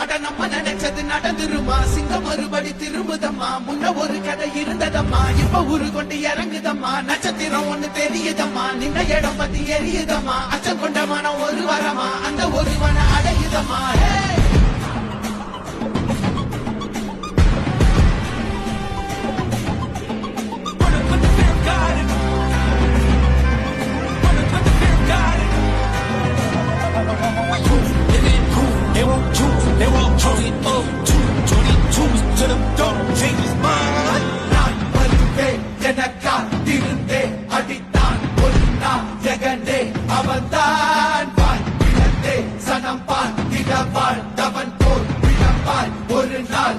அட நம்ம நினைச்சது நடந்துருமா சிங்கம் மறுபடி திரும்புதம்மா முன்ன ஒரு கதை இருந்ததம்மா இப்ப ஊரு கொண்டு இறங்குதம்மா நட்சத்திரம் ஒண்ணு தெரியுதம்மா நின்ன இடம் பத்தி எரியுதம்மா அச்சம் கொண்ட மனம் ஒரு வரமா அந்த ஒருவன அடையுதம்மா They won't choose it up to 22 to the dog, change his mind. நான் வருவேன் எனக்கா திருந்தே அடித்தான் ஒரு நாள் ஜெகனே அவன்தான் வாய் விழந்தே சனம் பால் இடவாள் தவன் போல் விழப்பால் ஒரு நாள்